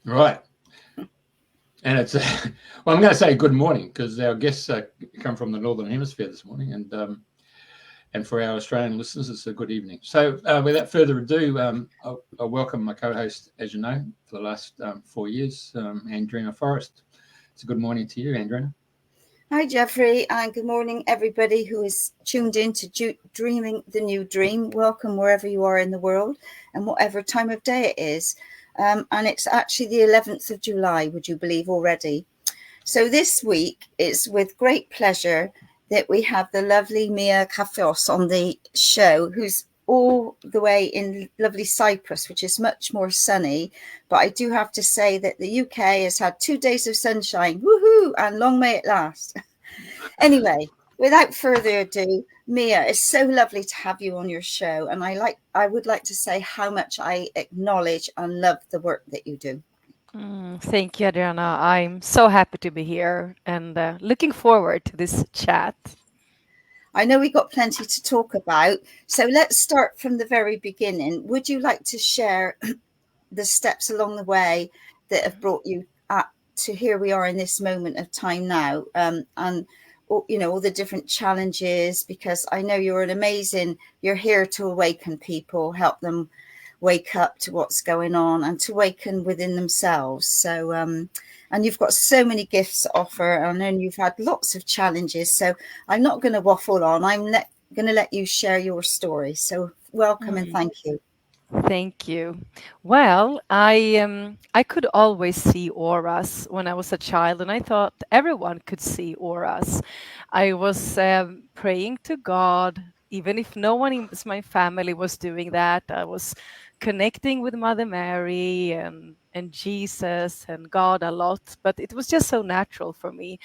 Right. And it's, well, I'm going to say good morning because our guests come from the Northern Hemisphere this morning. And for our Australian listeners, it's a good evening. So without further ado, I'll welcome my co-host, as you know, for the last 4 years, Andrina Forrest. It's a good morning to you, Andrina. Hi, Jeffrey, and good morning, everybody who is tuned in to Dreaming the New Dream. Welcome wherever you are in the world and whatever time of day it is. And it's actually the 11th of July, would you believe, already? So this week, it's with great pleasure that we have the lovely Mia Kafkios on the show, who's all the way in lovely Cyprus, which is much more sunny. But I do have to say that the UK has had 2 days of sunshine, woohoo, and long may it last. Anyway, without further ado, Mia, it's so lovely to have you on your show, and I would like to say how much I acknowledge and love the work that you do. Thank you, Adriana. I'm so happy to be here and looking forward to this chat. I know we got plenty to talk about, so let's start from the very beginning. Would you like to share the steps along the way that have brought you to here we are in this moment of time now, and all the different challenges? Because I know you're here to awaken people, help them wake up to what's going on and to awaken within themselves. So and you've got so many gifts to offer. I know you've had lots of challenges, so I'm not going to waffle on. I'm going to let you share your story. So welcome and Mm, thank you. Thank you. Well, I could always see auras when I was a child, and I thought everyone could see auras. I was praying to God, even if no one in my family was doing that. I was connecting with Mother Mary and Jesus and God a lot, but it was just so natural for me.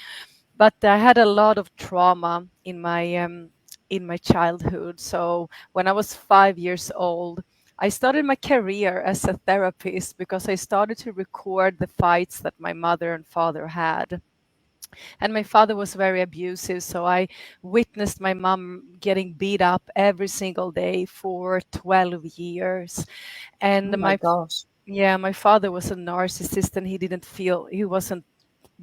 But I had a lot of trauma in my childhood. So when I was 5 years old, I started my career as a therapist because I started to record the fights that my mother and father had. And my father was very abusive, so I witnessed my mom getting beat up every single day for 12 years. Oh And my my gosh. yeah, my father was a narcissist and he wasn't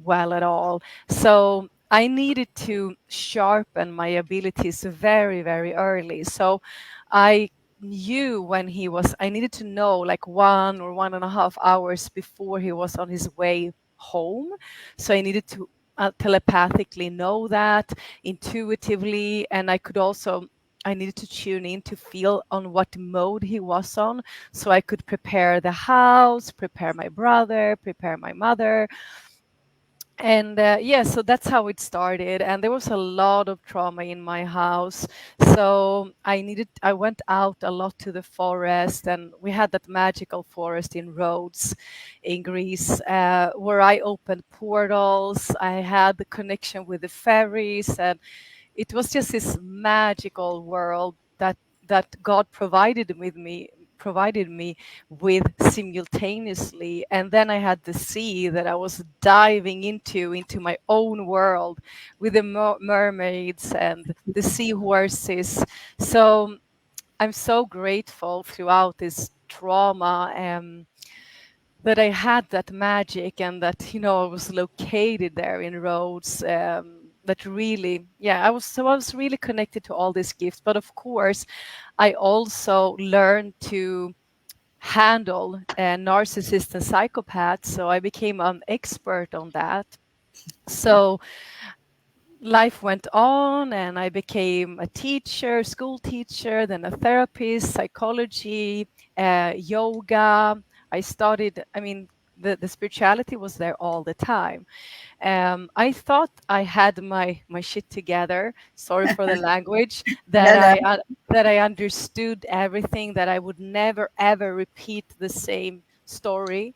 well at all. So I needed to sharpen my abilities very, very early. So I knew I needed to know like 1 or 1.5 hours before he was on his way home. So I needed to telepathically know that intuitively. And I needed to tune in to feel on what mode he was on so I could prepare the house, prepare my brother, prepare my mother. And yeah, so that's how it started. And there was a lot of trauma in my house. So I went out a lot to the forest, and we had that magical forest in Rhodes in Greece, where I opened portals. I had the connection with the fairies, and it was just this magical world that God provided me with simultaneously. And then I had the sea that I was diving into my own world with the mermaids and the seahorses. So I'm so grateful throughout this trauma that I had that magic and that I was located there in Rhodes. That really, yeah, I was really connected to all these gifts. But of course, I also learned to handle narcissists and psychopaths. So I became an expert on that. So life went on and I became a teacher, school teacher, then a therapist, psychology, yoga. The spirituality was there all the time. I thought I had my shit together. Sorry for the language. No, no. That I understood everything. That I would never ever repeat the same story.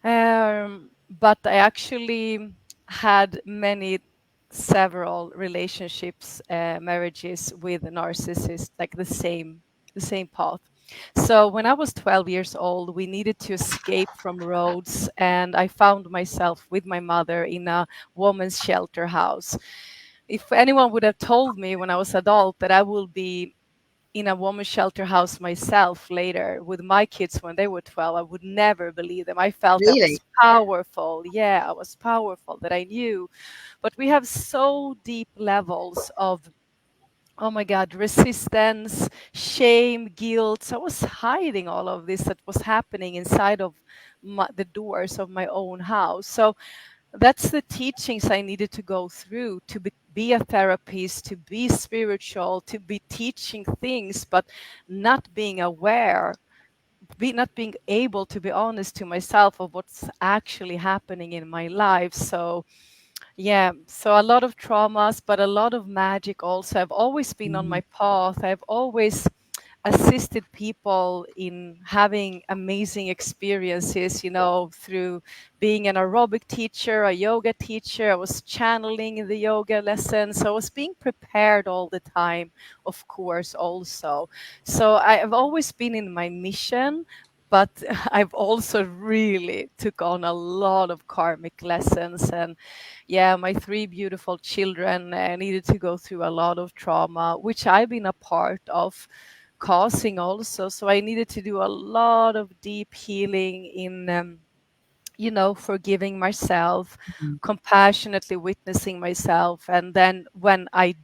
But I actually had several relationships, marriages with narcissists, like the same path. So when I was 12 years old, we needed to escape from Rhodes, and I found myself with my mother in a woman's shelter house. If anyone would have told me when I was adult that I will be in a woman's shelter house myself later with my kids when they were 12. I would never believe them. I felt I was Really? powerful. Yeah, I was powerful, that I knew. But we have so deep levels of, oh my God, resistance, shame, guilt. So I was hiding all of this that was happening inside of the doors of my own house. So that's the teachings I needed to go through to be a therapist, to be spiritual, to be teaching things, but not being aware, not being able to be honest to myself of what's actually happening in my life. So yeah, so a lot of traumas, but a lot of magic also. I've always been on my path. I've always assisted people in having amazing experiences, through being an aerobic teacher, a yoga teacher. I was channeling in the yoga lessons. I was being prepared all the time, of course, also. So I've always been in my mission, but I've also really took on a lot of karmic lessons. And yeah, my three beautiful children needed to go through a lot of trauma, which I've been a part of causing also. So I needed to do a lot of deep healing in, forgiving myself, compassionately witnessing myself. And then when I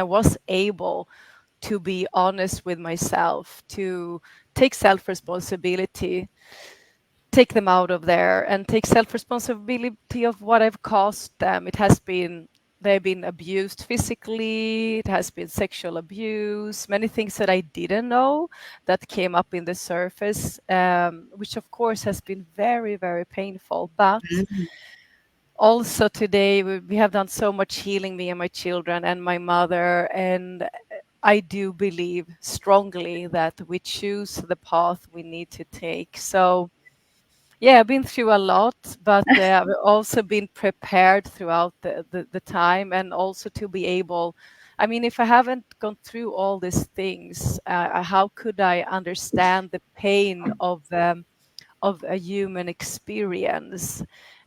was able to be honest with myself, to take self responsibility, take them out of there and take self-responsibility of what I've caused them. They've been abused physically, it has been sexual abuse, many things that I didn't know that came up in the surface, which of course has been very, very painful. But also today we have done so much healing, me and my children and my mother, and I do believe strongly that we choose the path we need to take. So yeah, I've been through a lot, but I've also been prepared throughout the time, and also to be able, I mean, if I haven't gone through all these things, how could I understand the pain of a human experience?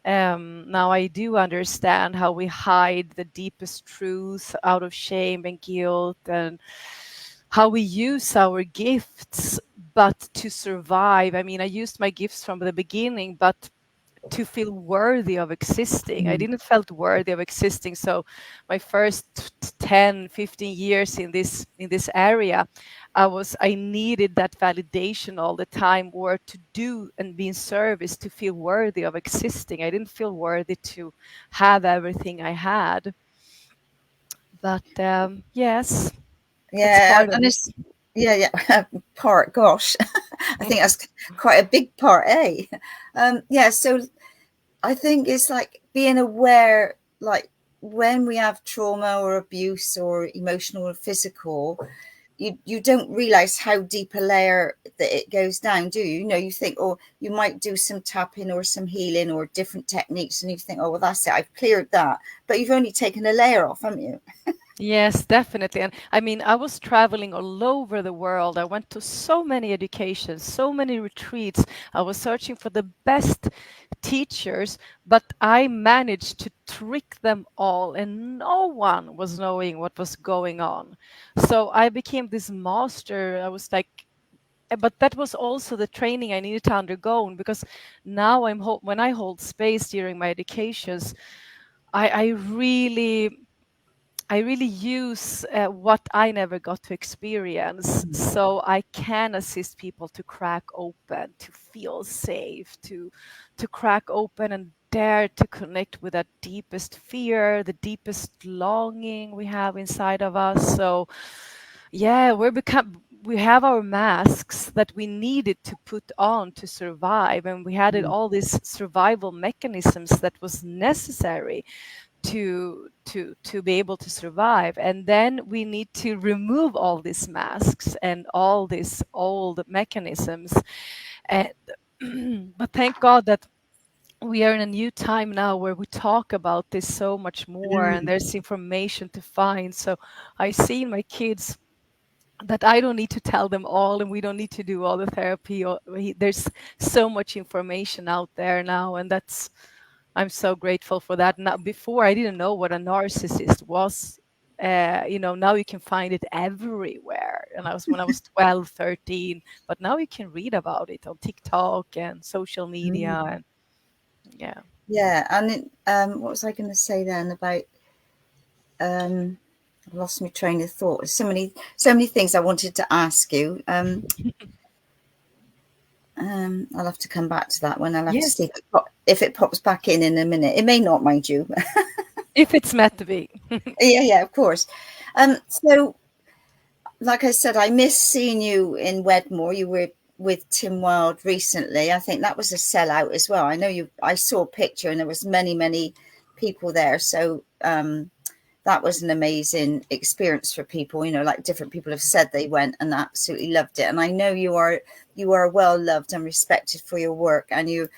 Now I do understand how we hide the deepest truth out of shame and guilt, and how we use our gifts, but to survive. I mean, I used my gifts from the beginning, but to feel worthy of existing. I didn't felt worthy of existing. So my first 10, 15 years in this area, I needed that validation all the time, or to do and be in service to feel worthy of existing. I didn't feel worthy to have everything I had. But yes, it's Yeah, part of and it. it's yeah. Part, gosh, I think that's quite a big part, eh? Yeah, so I think it's like being aware, like when we have trauma or abuse or emotional or physical, you don't realize how deep a layer that it goes down, do you? You know, you think, oh, you might do some tapping or some healing or different techniques, and you think, oh, well, that's it, I've cleared that. But you've only taken a layer off, haven't you? Yes, definitely. And I mean, I was traveling all over the world. I went to so many educations, so many retreats. I was searching for the best teachers, but I managed to trick them all, and no one was knowing what was going on. So I became this master. I was like, but that was also the training I needed to undergo, because now when I hold space during my educations, I, I really I really use what I never got to experience, so I can assist people to crack open, to feel safe, to crack open and dare to connect with that deepest fear, the deepest longing we have inside of us. So yeah, we have our masks that we needed to put on to survive, and we had all these survival mechanisms that was necessary to be able to survive. And then we need to remove all these masks and all these old mechanisms. And but thank God that we are in a new time now where we talk about this so much more, and there's information to find. So I see in my kids that I don't need to tell them all, and we don't need to do all the therapy. There's so much information out there now, and I'm so grateful for that. Now, before I didn't know what a narcissist was, Now you can find it everywhere. And I was when I was 12, 13, but now you can read about it on TikTok and social media. Mm. And yeah. Yeah, and what was I going to say then about? I lost my train of thought. There's so many things I wanted to ask you. I'll have to come back to that one. I'll have to see Yes, if it pops back in a minute. It may not, mind you. if it's meant to be. Yeah, of course. So, like I said, I miss seeing you in Wedmore. You were with Tim Wilde recently. I think that was a sellout as well. I know you. I saw a picture, and there was many people there. So that was an amazing experience for people. Like different people have said they went and absolutely loved it. And I know you are well loved and respected for your work, and you're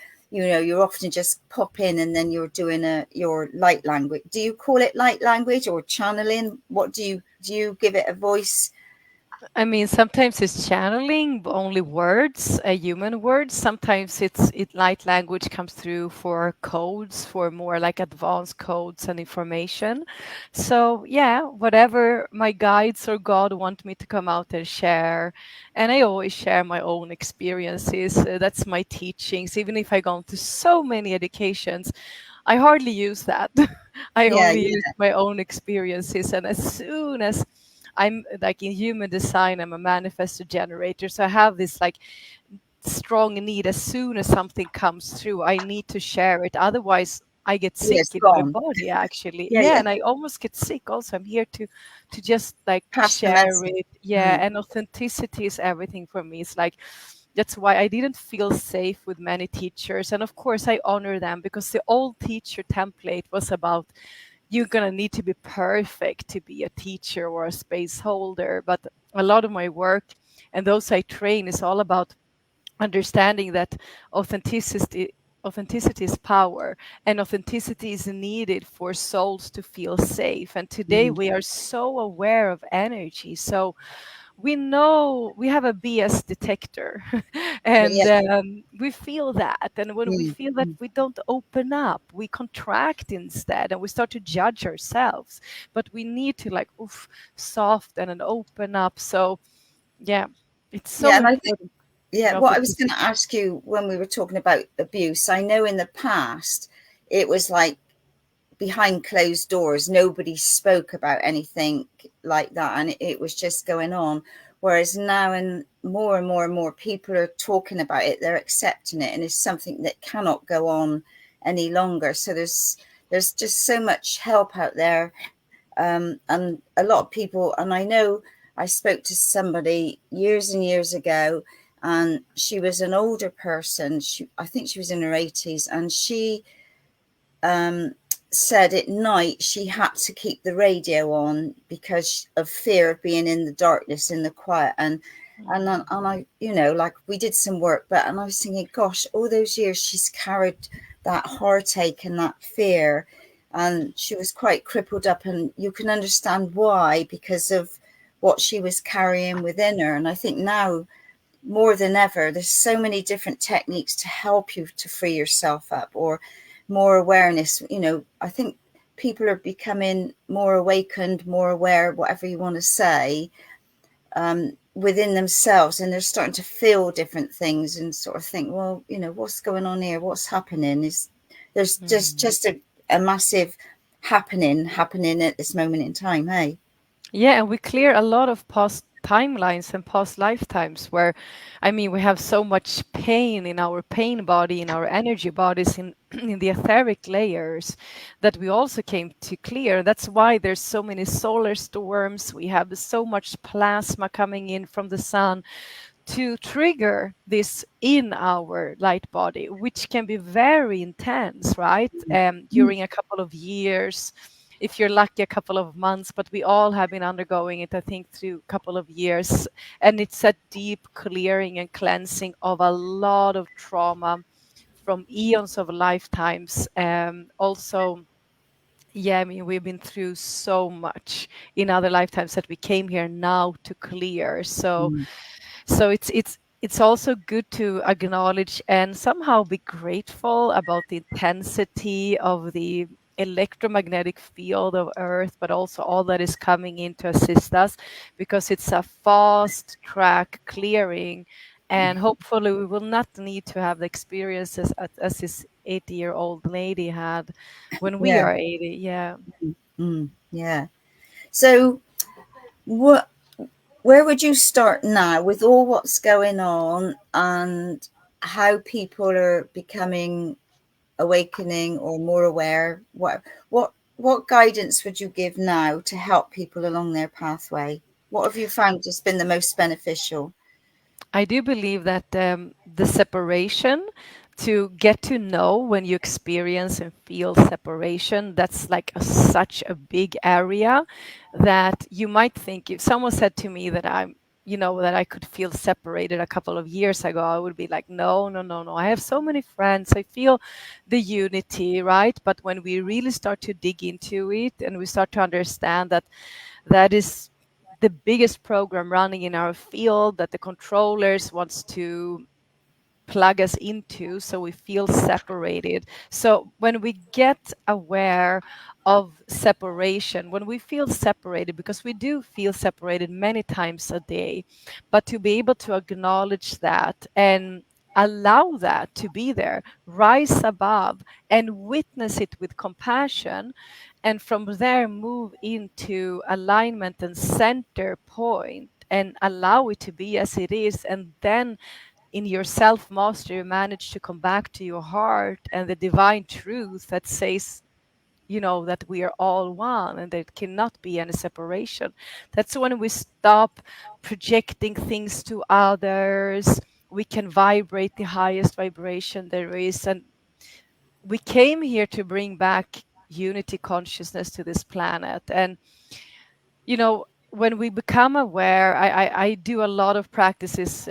often just pop in and then you're doing your light language. Do you call it light language or channeling? What do you give it a voice? I mean, sometimes it's channeling, only words, human words. Sometimes it light language comes through for codes, for more like advanced codes and information. So yeah, whatever my guides or God want me to come out and share, and I always share my own experiences. That's my teachings. Even if I go to so many educations, I hardly use that. I Yeah, only use yeah, my own experiences, and as soon as I'm like in human design, I'm a manifestor generator. So I have this like strong need as soon as something comes through, I need to share it. Otherwise, I get yeah. sick It's in my gone. body actually. Yeah, Yeah, yeah. and I almost get sick also. I'm here to just like Pass the share message. it. Yeah, Mm. and authenticity is everything for me. It's like that's why I didn't feel safe with many teachers. And of course I honor them because the old teacher template was about you're going to need to be perfect to be a teacher or a space holder. But a lot of my work and those I train is all about understanding that authenticity is power, and authenticity is needed for souls to feel safe. And today Mm. we are so aware of energy, so we know we have a BS detector and Yeah. we feel that. And when we Mm. feel that Mm. we don't open up, we contract instead and we start to judge ourselves. But we need to like soften and open up. So, yeah, it's Yeah, so and I think, important. yeah, what I was going Authenticity. to ask you when we were talking about abuse, I know in the past it was like behind closed doors, nobody spoke about anything like that, and it was just going on. Whereas now, and more people are talking about it, they're accepting it, and it's something that cannot go on any longer. So there's just so much help out there, and a lot of people. And I know I spoke to somebody years and years ago, and she was an older person. I think she was in her 80s, and she said at night she had to keep the radio on because of fear of being in the darkness, in the quiet. And I, like we did some work, and I was thinking, gosh, all those years she's carried that heartache and that fear, and she was quite crippled up, and you can understand why, because of what she was carrying within her. And I think now more than ever, there's so many different techniques to help you to free yourself up, or more awareness. I think people are becoming more awakened, more aware, whatever you want to say, within themselves, and they're starting to feel different things and sort of think, well, what's going on here? What's happening? There's just a massive happening at this moment in time, hey? Yeah, and we clear a lot of past timelines and past lifetimes where, I mean, we have so much pain in our pain body, in our energy bodies, in in the etheric layers that we also came to clear. That's why there's so many solar storms. We have so much plasma coming in from the sun to trigger this in our light body, which can be very intense, right? During a couple of years, if you're lucky, a couple of months, but we all have been undergoing it, I think, through a couple of years. And it's a deep clearing and cleansing of a lot of trauma from eons of lifetimes. Also, yeah, I mean, we've been through so much in other lifetimes that we came here now to clear. So it's also good to acknowledge and somehow be grateful about the intensity of the electromagnetic field of Earth, but also all that is coming in to assist us, because it's a fast track clearing. And hopefully, we will not need to have the experiences as this 80-year-old lady had when we Yeah. are 80. Yeah. Yeah. So, what? Where would you start now with all what's going on and how people are becoming awakening or more aware? What guidance would you give now to help people along their pathway? What have you found has been the most beneficial? I do believe that the separation, to get to know when you experience and feel separation, that's like such a big area that you might think, if someone said to me that that I could feel separated a couple of years ago, I would be like, no, no, no, no. I have so many friends. I feel the unity, right? But when we really start to dig into it and we start to understand that that is the biggest program running in our field that the controllers wants to plug us into, so we feel separated. So when we get aware of separation, when we feel separated, because we do feel separated many times a day, but to be able to acknowledge that and allow that to be there, rise above and witness it with compassion, and from there move into alignment and center point and allow it to be as it is, and then in your self mastery, you manage to come back to your heart and the divine truth that says, that we are all one and there cannot be any separation. That's when we stop projecting things to others. We can vibrate the highest vibration there is. And we came here to bring back unity consciousness to this planet. And when we become aware, I do a lot of practices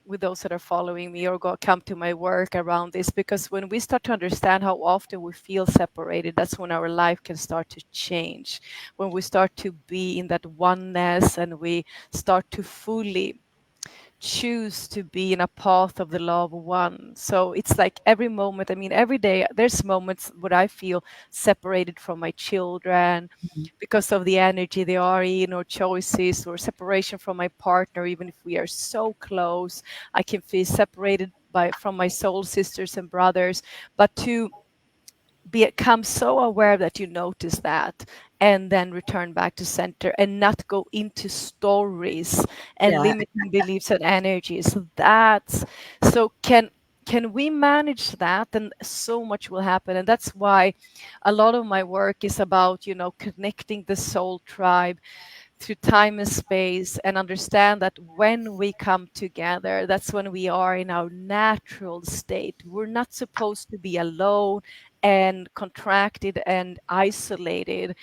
with those that are following me or come to my work around this, because when we start to understand how often we feel separated, that's when our life can start to change. When we start to be in that oneness and we start to fully choose to be in a path of the love one. So it's like every moment, I mean, every day, there's moments where I feel separated from my children because of the energy they are in, or choices, or separation from my partner. Even if we are so close, I can feel separated from my soul sisters and brothers. But to become so aware that you notice that, and then return back to center and not go into stories and Yeah. limiting beliefs and energies. That's so can we manage that, then so much will happen. And that's why a lot of my work is about connecting the soul tribe through time and space, and understand that when we come together, that's when we are in our natural state. We're not supposed to be alone and contracted and isolated.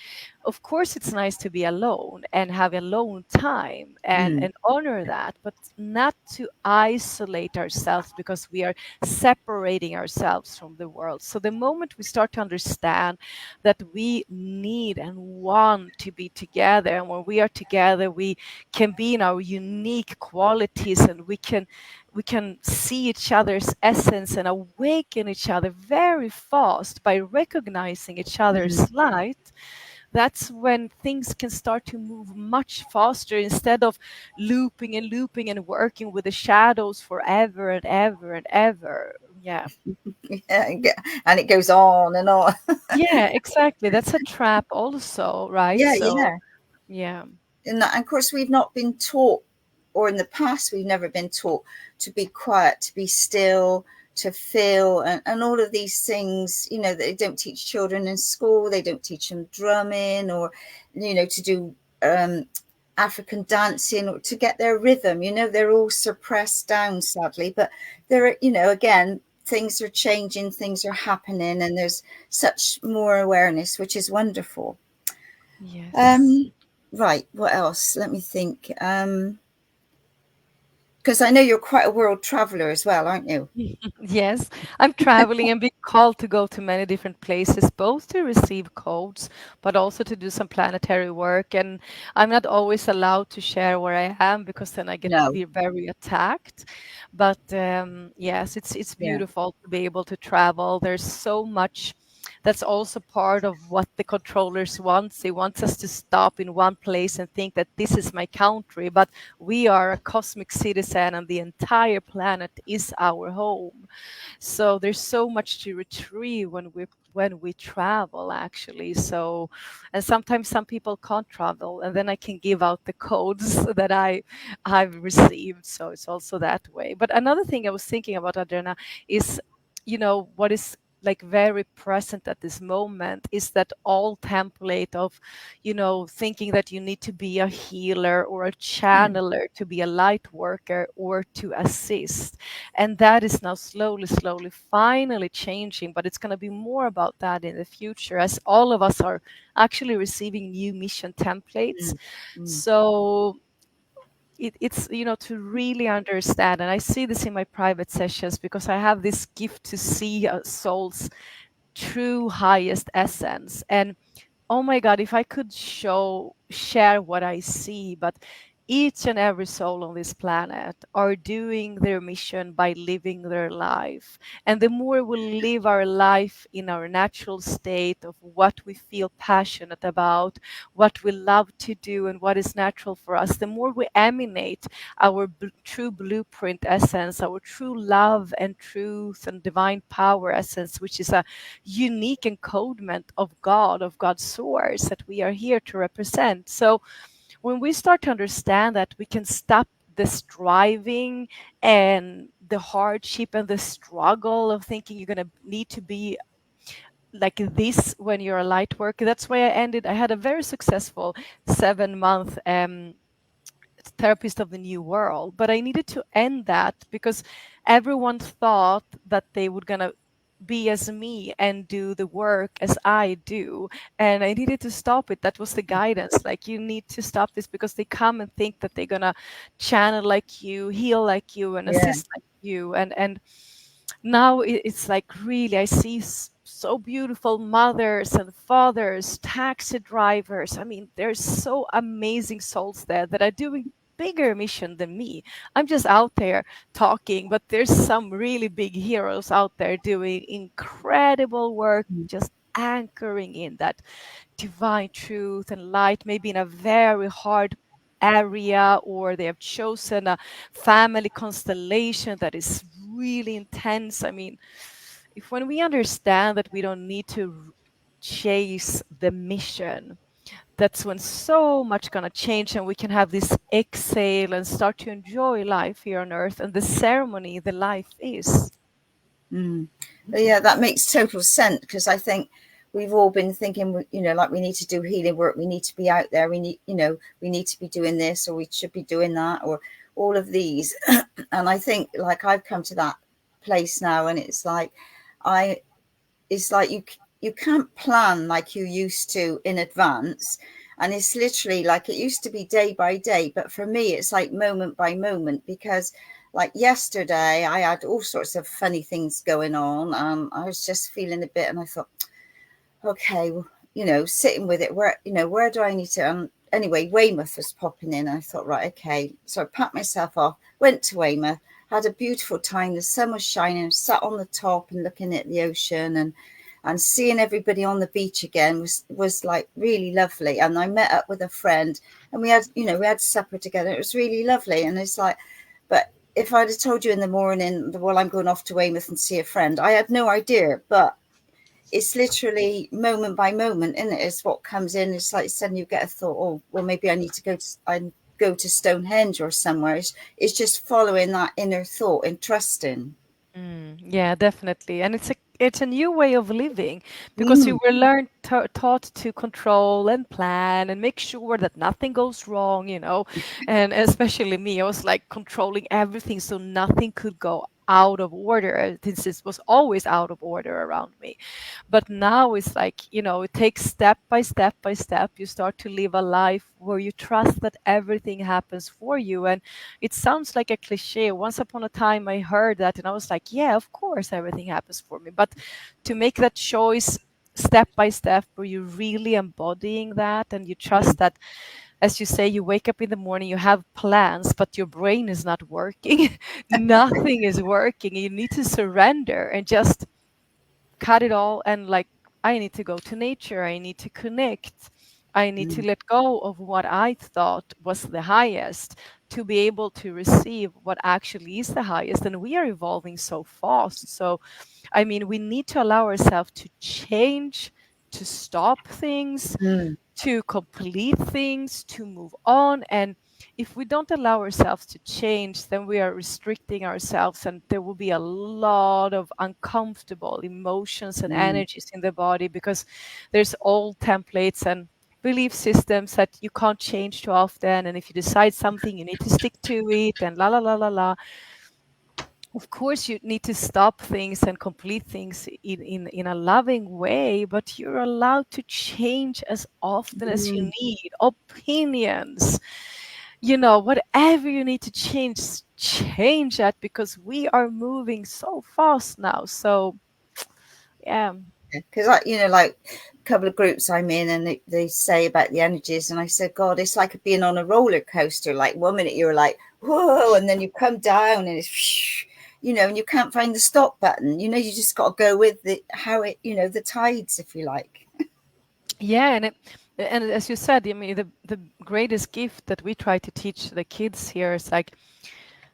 Of course, it's nice to be alone and have alone time Mm. and honor that, but not to isolate ourselves because we are separating ourselves from the world. So the moment we start to understand that we need and want to be together, and when we are together, we can be in our unique qualities, and we can see each other's essence and awaken each other very fast by recognizing each Mm. other's light. That's when things can start to move much faster, instead of looping and looping and working with the shadows forever and ever and ever. Yeah. Yeah, and it goes on and on. Yeah, exactly. That's a trap also, right? Yeah, So, yeah. yeah. And of course, we've not been taught, or in the past, we've never been taught to be quiet, to be still, to feel, and all of these things. They don't teach children in school. They don't teach them drumming, or to do African dancing, or to get their rhythm. They're all suppressed down, sadly. But again, things are changing, things are happening, and there's such more awareness, which is wonderful. Yes. Um, right. What else? Let me think. Because I know you're quite a world traveler as well, aren't you? Yes, I'm traveling and being called to go to many different places, both to receive codes, but also to do some planetary work. And I'm not always allowed to share where I am, because then I get No. very attacked. But yes, it's Yeah. beautiful to be able to travel. There's so much that's also part of what the controllers want. They want us to stop in one place and think that this is my country, but we are a cosmic citizen and the entire planet is our home. So there's so much to retrieve when we travel, actually. So, and sometimes some people can't travel, and then I can give out the codes that I've received. So it's also that way. But another thing I was thinking about, Adriana, is, what is like very present at this moment is that all template of, thinking that you need to be a healer or a channeler to be a light worker or to assist. And that is now slowly, finally changing, but it's going to be more about that in the future as all of us are actually receiving new mission templates. So it's to really understand, and I see this in my private sessions because I have this gift to see a soul's true highest essence. And oh my God, if I could share what I see, but each and every soul on this planet are doing their mission by living their life. And the more we live our life in our natural state of what we feel passionate about, what we love to do, and what is natural for us, the more we emanate our true blueprint essence, our true love and truth and divine power essence, which is a unique encodement of God, of God's source that we are here to represent. So when we start to understand that, we can stop the striving and the hardship and the struggle of thinking you're going to need to be like this when you're a light worker. That's why I had a very successful 7-month therapist of the new world, but I needed to end that because everyone thought that they would gonna be as me and do the work as I do, and I needed to stop it. That was the guidance, like, you need to stop this, because they come and think that they're gonna channel like you, heal like you, and assist like you. And now it's like, really, I see so beautiful mothers and fathers, taxi drivers. I mean, there's so amazing souls there that are doing bigger mission than me. I'm just out there talking, but there's some really big heroes out there doing incredible work, just anchoring in that divine truth and light, maybe in a very hard area, or they have chosen a family constellation that is really intense. I mean, if when we understand that we don't need to chase the mission, that's when so much gonna change, and we can have this exhale and start to enjoy life here on earth and the ceremony the life is. Yeah, that makes total sense, because I think we've all been thinking, like, we need to do healing work, we need to be out there, we need to be doing this, or we should be doing that, or all of these. And I think, like, I've come to that place now, and it's like you can't plan like you used to in advance. And it's literally like, it used to be day by day, but for me it's like moment by moment, because like yesterday I had all sorts of funny things going on. I was just feeling a bit, and I thought, okay, well, sitting with it, where do I need to anyway, Weymouth was popping in, and I thought, right, okay. So I packed myself off, went to Weymouth, had a beautiful time. The sun was shining, sat on the top and looking at the ocean, and seeing everybody on the beach again was like really lovely. And I met up with a friend, and we had supper together. It was really lovely. And it's like, but if I'd have told you in the morning, well, I'm going off to Weymouth and see a friend, I had no idea. But it's literally moment by moment, isn't it? It's what comes in. It's like suddenly you get a thought, oh, well, maybe I need to go to Stonehenge or somewhere. It's just following that inner thought and trusting. Yeah, definitely. And it's a new way of living, because we were taught to control and plan and make sure that nothing goes wrong, and especially me, I was like controlling everything so nothing could go out of order, since it was always out of order around me. But now it's like, it takes step by step by step. You start to live a life where you trust that everything happens for you. And it sounds like a cliche. Once upon a time I heard that, and I was like, yeah, of course everything happens for me. But to make that choice step by step, where you're really embodying that, and you trust that, as you say, you wake up in the morning, you have plans, but your brain is not working. Nothing is working. You need to surrender and just cut it all and like I need to go to nature. I need to connect. I need to Mm. let go of what I thought was the highest to be able to receive what actually is the highest. And we are evolving so fast. So, I mean, we need to allow ourselves to change, to stop things, Mm. to complete things, to move on. And if we don't allow ourselves to change, then we are restricting ourselves, and there will be a lot of uncomfortable emotions and Mm. energies in the body because there's old templates and belief systems that you can't change too often. And if you decide something, you need to stick to it, and la la la la la. Of course, you need to stop things and complete things in a loving way, but you're allowed to change as often as you Mm. need. Opinions, you know, whatever you need to change, change that, because we are moving so fast now. So, yeah. Because I, like a couple of groups I'm in, and they say about the energies, and I said, God, it's like being on a roller coaster. Like 1 minute you're like, whoa, and then you come down, and it's, and you can't find the stop button. You just got to go with how it, the tides, if you like. Yeah, and as you said, I mean, the greatest gift that we try to teach the kids here is like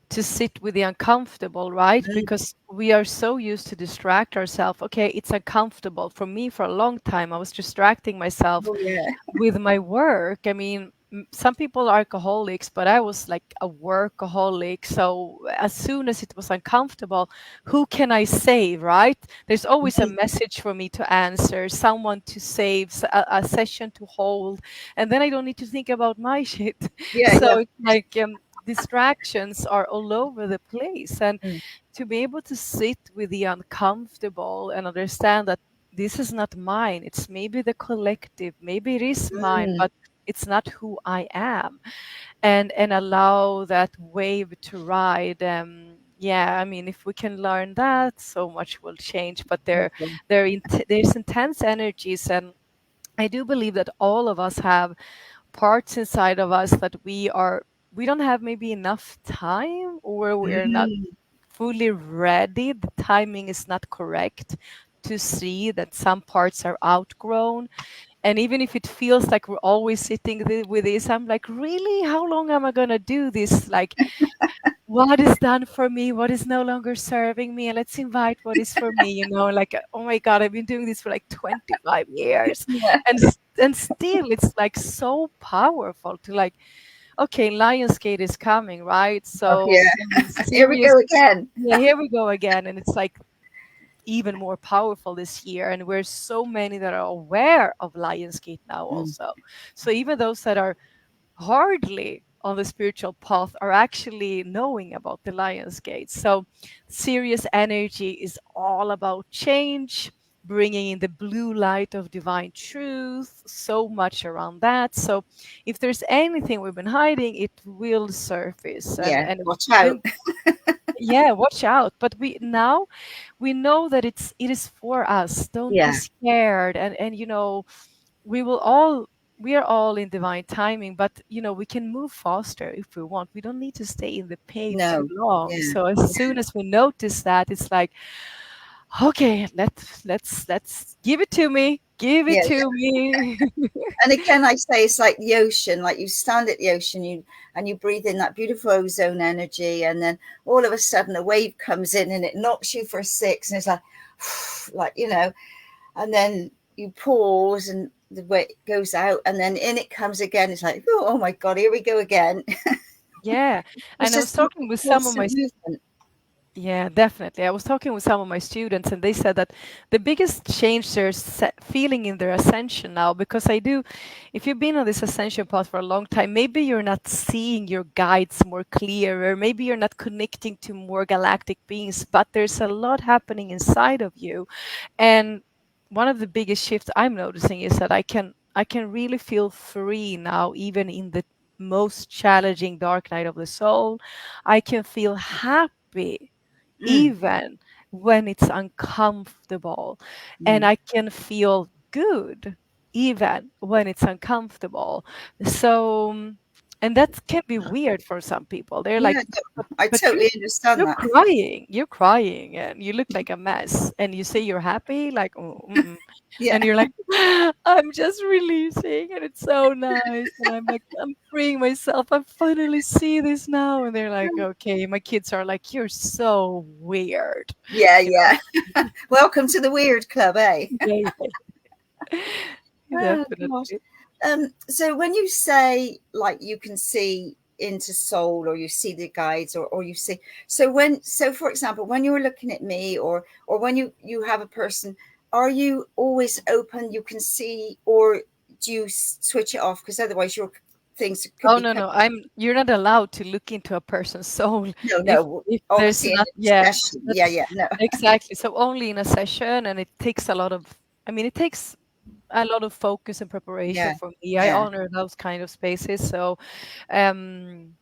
to sit with the uncomfortable, right? Mm. Because we are so used to distract ourselves. Okay, it's uncomfortable. For me, for a long time, I was distracting myself Oh yeah. with my work. I mean, some people are alcoholics, but I was like a workaholic. So as soon as it was uncomfortable, who can I save, right? There's always a Mm. message for me to answer, someone to save, a session to hold, and then I don't need to think about my shit. Yeah, So yeah. it's like distractions are all over the place, and Mm. to be able to sit with the uncomfortable and understand that this is not mine, it's maybe the collective, maybe it is mine, Mm. but it's not who I am, and allow that wave to ride. Yeah, I mean, if we can learn that, so much will change. But there's intense energies, and I do believe that all of us have parts inside of us that we don't have maybe enough time, or we're not Mm. fully ready. The timing is not correct to see that some parts are outgrown. And even if it feels like we're always sitting with this, I'm like, really? How long am I going to do this? Like, what is done for me? What is no longer serving me? And let's invite what is for me, like, oh my God, I've been doing this for like 25 years. Yeah. And still, it's like so powerful to like, okay, Lionsgate is coming, right? Oh, So yeah. some Here we serious, go again. yeah, here we go again. And it's like even more powerful this year. And we're so many that are aware of Lionsgate now Mm. also. So even those that are hardly on the spiritual path are actually knowing about the Lionsgate. So serious energy is all about change, bringing in the blue light of divine truth, so much around that. So if there's anything we've been hiding, it will surface. and Yeah. and Watch we, out. yeah, watch out. But we know that it is for us. Don't be Yeah. scared. And we will all we are all in divine timing, but we can move faster if we want. We don't need to stay in the pain too No. long. Yeah. So as soon as we notice that, it's like, okay, let's give it to me. Give it Yeah. to me. And again, I say it's like the ocean. Like you stand at the ocean, you breathe in that beautiful ozone energy, and then all of a sudden a wave comes in and it knocks you for a six, and it's like, like and then you pause and the way it goes out, and then in it comes again. It's like, oh my God, here we go again. Yeah. It's And I was just a talking with some of my constant movement. Yeah, definitely. I was talking with some of my students, and they said that the biggest change they're feeling in their ascension now, because if you've been on this ascension path for a long time, maybe you're not seeing your guides more clear, or maybe you're not connecting to more galactic beings, but there's a lot happening inside of you. And one of the biggest shifts I'm noticing is that I can really feel free now, even in the most challenging dark night of the soul. I can feel happy Mm. even when it's uncomfortable. And Mm. I can feel good even when it's uncomfortable. So, And that can be weird for some people. They're like, Yeah, no, I but totally understand that. you're crying, and you look like a mess, and you say you're happy, like, oh, mm-mm. Yeah. And you're like, I'm just releasing, and it's so nice, and I'm like, I'm freeing myself. I finally see this now, and they're like, okay. My kids are like, you're so weird, Yeah, you know. yeah. Welcome to the weird club, eh? Yeah, Oh gosh. definitely. So when you say like you can see into soul, or you see the guides, or you see, so for example, when you're looking at me, or when you have a person, are you always open, you can see, or do you switch it off? Because otherwise your things could Oh, be no, cut. no. You're not allowed to look into a person's soul No, if no, there's obviously in not, a yeah, session. that, Yeah, yeah, no. exactly. So only in a session, and it takes a lot of, I mean, it takes a lot of focus and preparation Yeah, for me. I yeah, honor those kind of spaces. So, um,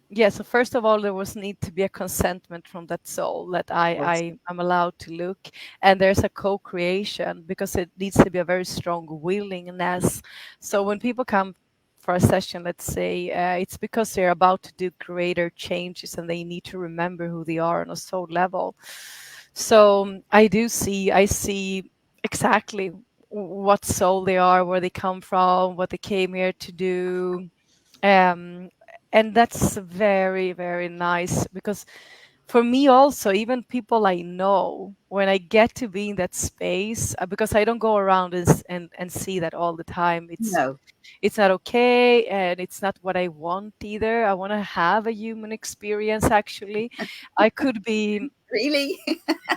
yeah. So first of all, there was need to be a consentment from that soul that of course. I am allowed to look, and there's a co-creation because it needs to be a very strong willingness. So when people come for a session, let's say, it's because they're about to do greater changes and they need to remember who they are on a soul level. So I see exactly what soul they are, where they come from, what they came here to do. Um, and that's very, very nice because for me also, even people I know, when I get to be in that space, because I don't go around and see that all the time. No, It's not okay, and it's not what I want either. I want to have a human experience. Actually, I could be, really.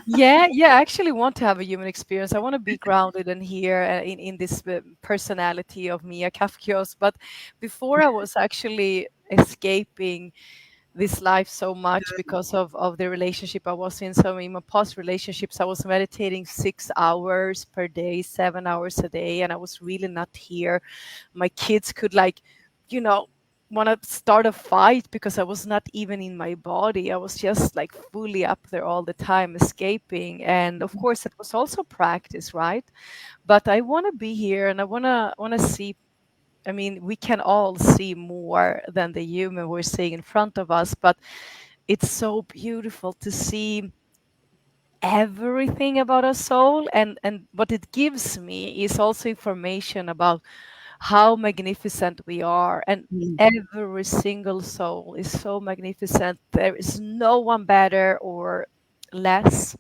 yeah, yeah, I actually want to have a human experience. I want to be grounded in here, in this personality of Mia Kafkios. But before, I was actually escaping this life so much because of the relationship I was in. So in my past relationships, I was meditating 6 hours per day, 7 hours a day, and I was really not here. My kids could, like, you know, want to start a fight because I was not even in my body. I was just like fully up there all the time, escaping. And of course, it was also practice, right? But I want to be here, and I want to see. I mean, we can all see more than the human we're seeing in front of us, but it's so beautiful to see everything about a soul. And what it gives me is also information about how magnificent we are. And Mm, every single soul is so magnificent. There is no one better or less.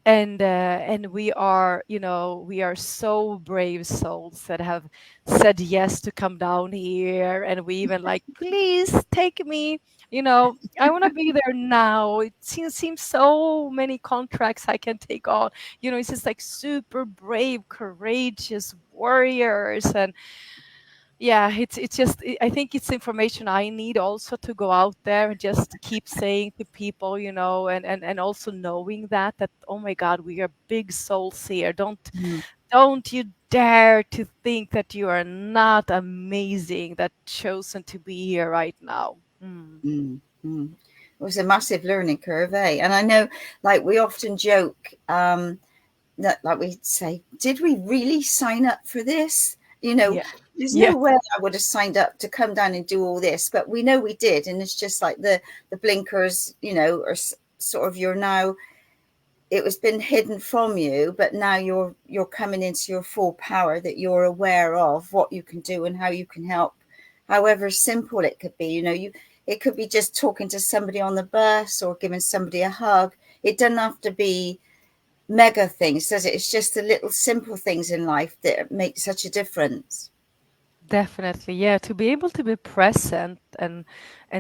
And we are, we are so brave souls that have said yes to come down here, and we even like, please take me, I want to be there now. It seems so many contracts I can take on. It's just like super brave, courageous warriors. And yeah, it's just, I think it's information I need also to go out there and just keep saying to people, and also knowing that, oh my God, we are big souls here. mm, Don't you dare to think that you are not amazing, that chosen to be here right now. Mm. mm, mm. It was a massive learning curve, eh? And I know, like, we often joke, that, like, we say, did we really sign up for this? Yeah. There's Yeah. no way I would have signed up to come down and do all this, but we know we did. And it's just like the blinkers, are sort of, you're now, it was been hidden from you, but now you're coming into your full power, that you're aware of what you can do and how you can help, however simple it could be. It could be just talking to somebody on the bus, or giving somebody a hug. It doesn't have to be mega things, does it? It's just the little simple things in life that make such a difference. Definitely, yeah. To be able to be present and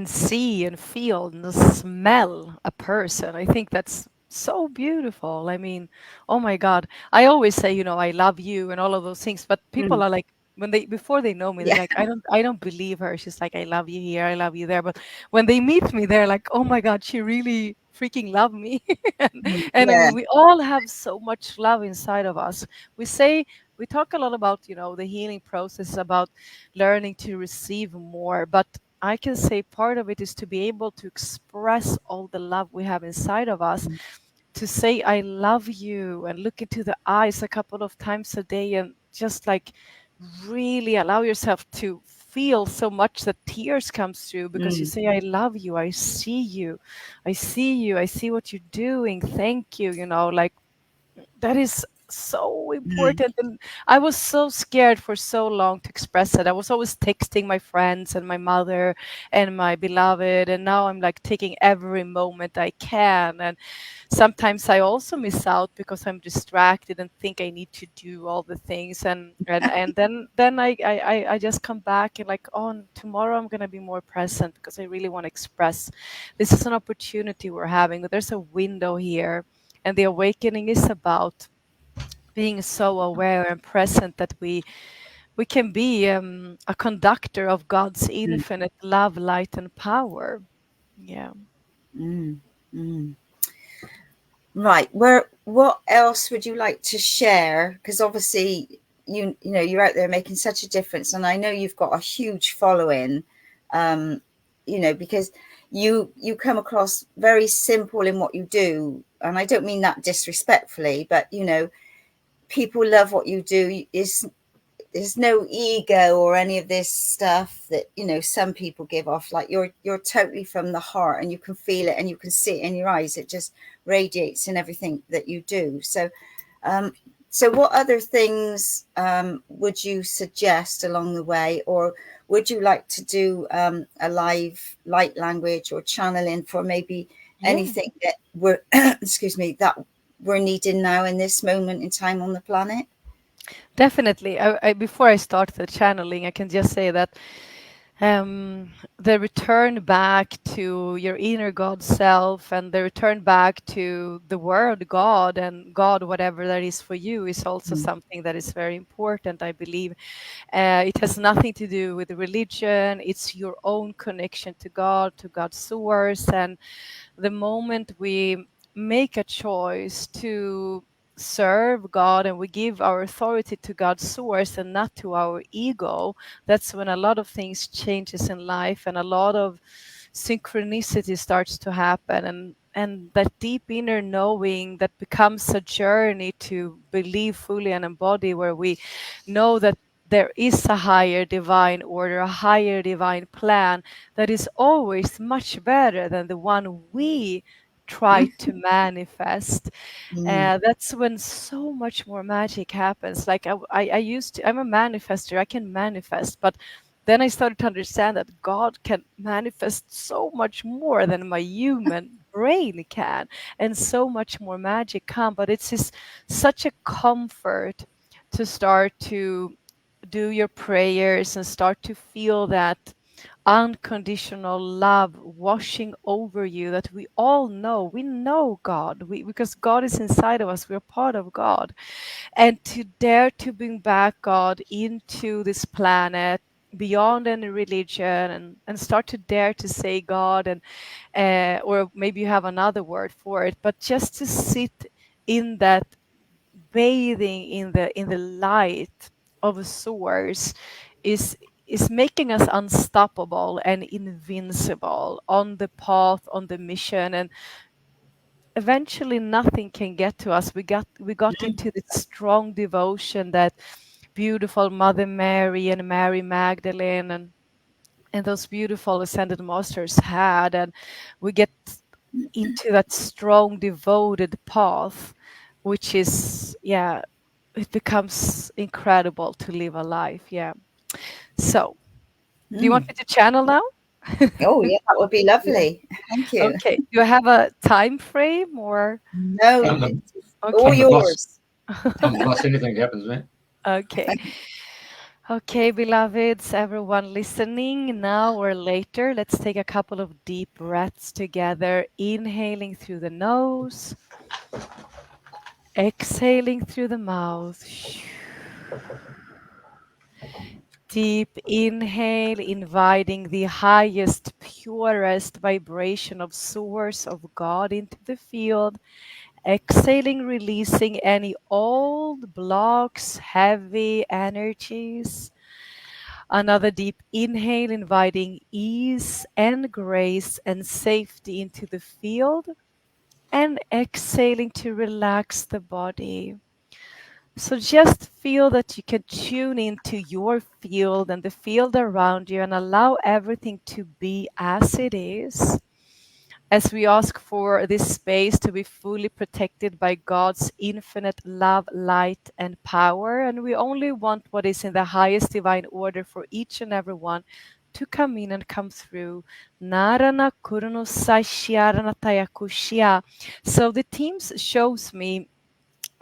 see and feel and smell a person, I think that's so beautiful. I mean, oh my God. I always say, I love you and all of those things, but people Mm, are like, when they before they know me, they're yeah. like, I don't believe her. She's like, I love you here, I love you there. But when they meet me, they're like, oh my God, she really freaking love me. and, Mm, and yeah. we all have so much love inside of us. We say we talk a lot about, the healing process, about learning to receive more. But I can say part of it is to be able to express all the love we have inside of us, to say, I love you, and look into the eyes a couple of times a day, and just like really allow yourself to feel so much that tears comes through, because you Mm. say, I love you, I see you, I see you, I see what you're doing, thank you, like that is so Mm. important. And I was so scared for so long to express it. I was always texting my friends and my mother and my beloved, and now I'm like taking every moment I can. And sometimes I also miss out because I'm distracted and think I need to do all the things, and then I just come back and like, oh, tomorrow I'm gonna be more present because I really want to express. This is an opportunity we're having. There's a window here, and the awakening is about being so aware and present that we can be a conductor of God's Mm. infinite love, light, and power. Yeah. Mm. Mm. Right. What else would you like to share? Because obviously you're out there making such a difference, and I know you've got a huge following. Um, because you come across very simple in what you do, and I don't mean that disrespectfully, but people love what you do. There's no ego or any of this stuff that some people give off. Like you're totally from the heart, and you can feel it and you can see it in your eyes. It just radiates in everything that you do. Um so what other things would you suggest along the way, or would you like to do a live light language or channeling for maybe Yeah. anything that we're excuse me, that we're needing now in this moment in time on the planet? Definitely. Before I start the channeling, I can just say that the return back to your inner God self, and the return back to the word God and God, whatever that is for you, is also Mm. something that is very important, I believe. It has nothing to do with religion. It's your own connection to God, to God's source. And the moment we make a choice to serve God and we give our authority to God's source and not to our ego, that's when a lot of things changes in life, and a lot of synchronicity starts to happen, and that deep inner knowing that becomes a journey to believe fully and embody, where we know that there is a higher divine order, a higher divine plan that is always much better than the one we try to manifest. Mm. That's when so much more magic happens. Like I used to, I'm a manifester, I can manifest, but then I started to understand that God can manifest so much more than my human brain can, and so much more magic come. But it's just such a comfort to start to do your prayers and start to feel that unconditional love washing over you, that we all know. We know God, because God is inside of us, we're part of God. And to dare to bring back God into this planet beyond any religion, and start to dare to say God, and or maybe you have another word for it, but just to sit in that, bathing in the light of a source, is making us unstoppable and invincible on the path, on the mission. And eventually nothing can get to us. We got into this strong devotion that beautiful Mother Mary and Mary Magdalene and those beautiful ascended masters had, and we get into that strong devoted path, which is, yeah, it becomes incredible to live a life. Yeah. So, do you want Mm. me to channel now? Oh, yeah, that would be Yeah. lovely. Thank you. Okay. Do I have a time frame or? No, I'm the, it's all Okay. I'm the boss. yours. I'm the boss. Anything happens, man. Okay. Okay, beloveds, everyone listening, now or later, let's take a couple of deep breaths together, inhaling through the nose, exhaling through the mouth. Deep inhale, inviting the highest, purest vibration of source of God into the field. Exhaling, releasing any old blocks, heavy energies. Another deep inhale, inviting ease and grace and safety into the field. And exhaling to relax the body. So just feel that you can tune into your field and the field around you and allow everything to be as it is. As we ask for this space to be fully protected by God's infinite love, light, and power. And we only want what is in the highest divine order for each and every one to come in and come through. Narana kurno saishiarana tayakushia. So the teams shows me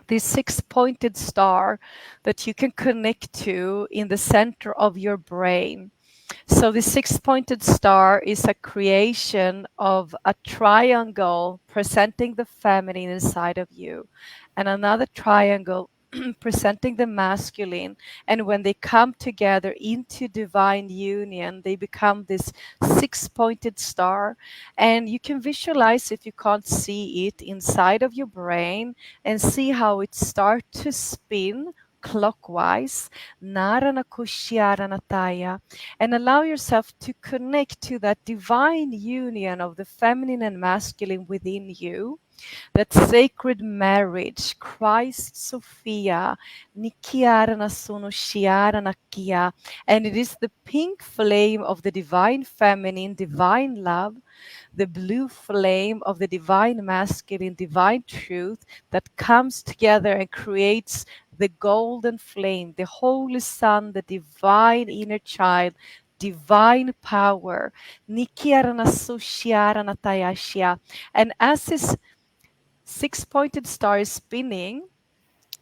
this six-pointed star that you can connect to in the center of your brain. So the six-pointed star is a creation of a triangle presenting the feminine inside of you, and another triangle presenting the masculine. And when they come together into divine union, they become this six-pointed star. And you can visualize, if you can't see it, inside of your brain and see how it starts to spin clockwise. Narana Kushiaranataya, and allow yourself to connect to that divine union of the feminine and masculine within you, that sacred marriage, Christ Sophia, Nikiarana Sono Shiarana Kia, and it is the pink flame of the divine feminine, divine love, the blue flame of the divine masculine, divine truth that comes together and creates the golden flame, the Holy Son, the divine inner child, divine power. Nikiarana Sushiarana Tayashia. And as this six-pointed star is spinning,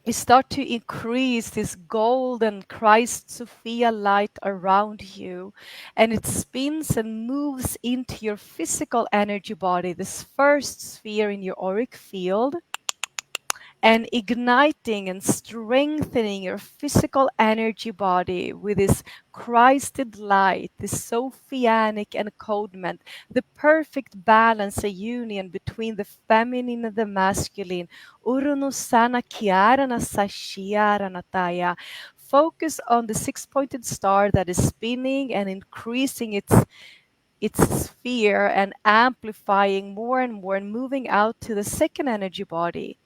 you start to increase this golden Christ Sophia light around you, and it spins and moves into your physical energy body, this first sphere in your auric field, and igniting and strengthening your physical energy body with this Christed light, this Sophianic encodement, the perfect balance, a union between the feminine and the masculine. Urunusana kiarana sashiarana taya. Focus on the six-pointed star that is spinning and increasing its sphere and amplifying more and more and moving out to the second energy body,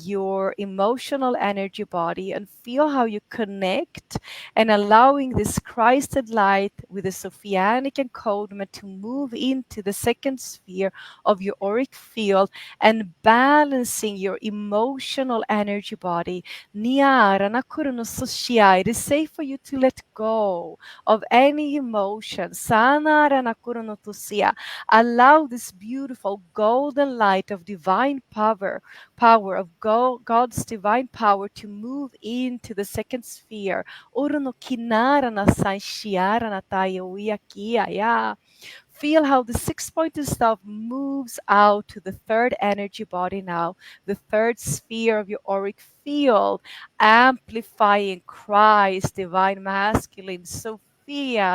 your emotional energy body, and feel how you connect and allowing this Christed light with the Sophianic encodement to move into the second sphere of your auric field and balancing your emotional energy body. Niara nakuruno soshia. It is safe for you to let go of any emotion. Sanara nakuruno tusia. Allow this beautiful golden light of divine power of God's divine power to move into the second sphere. Orono kinara na sanshiara na tayo iakia, yeah. Feel how the six-pointed star moves out to the third energy body now, the third sphere of your auric field, amplifying Christ, divine masculine, Sophia,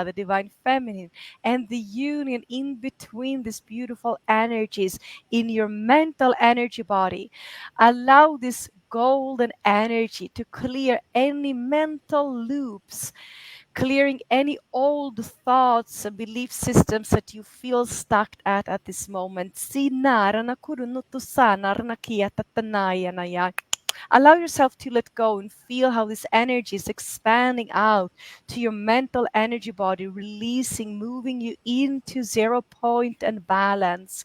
the divine feminine, and the union in between these beautiful energies in your mental energy body. Allow this golden energy to clear any mental loops, clearing any old thoughts and belief systems that you feel stuck at this moment. Allow yourself to let go and feel how this energy is expanding out to your mental energy body, releasing, moving you into 0 point and balance.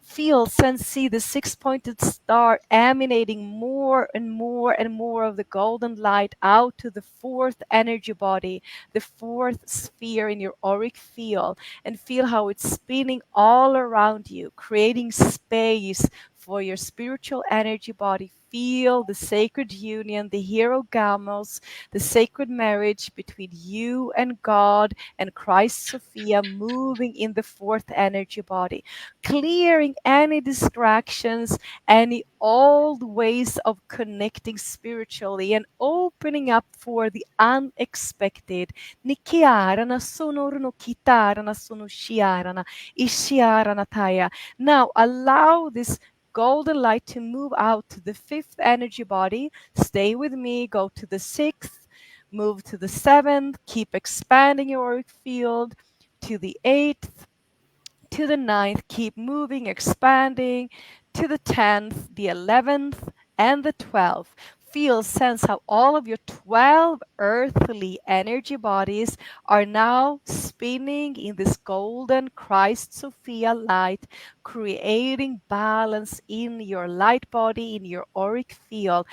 Feel, sense, see the six-pointed star emanating more and more and more of the golden light out to the fourth energy body, the fourth sphere in your auric field, and feel how it's spinning all around you, creating space for your spiritual energy body. Feel the sacred union, the hero gamos, the sacred marriage between you and God and Christ Sophia moving in the fourth energy body, clearing any distractions, any old ways of connecting spiritually, and opening up for the unexpected. Nikiarana sonorno kitarana sonoshiarana ishiarana taya. Now allow this golden light to move out to the fifth energy body. Stay with me, go to the sixth, move to the seventh, keep expanding your auric field to the eighth, to the ninth, keep moving, expanding to the 10th, the 11th, and the 12th. feel, sense how all of your 12 earthly energy bodies are now spinning in this golden Christ Sophia light, creating balance in your light body, in your auric field.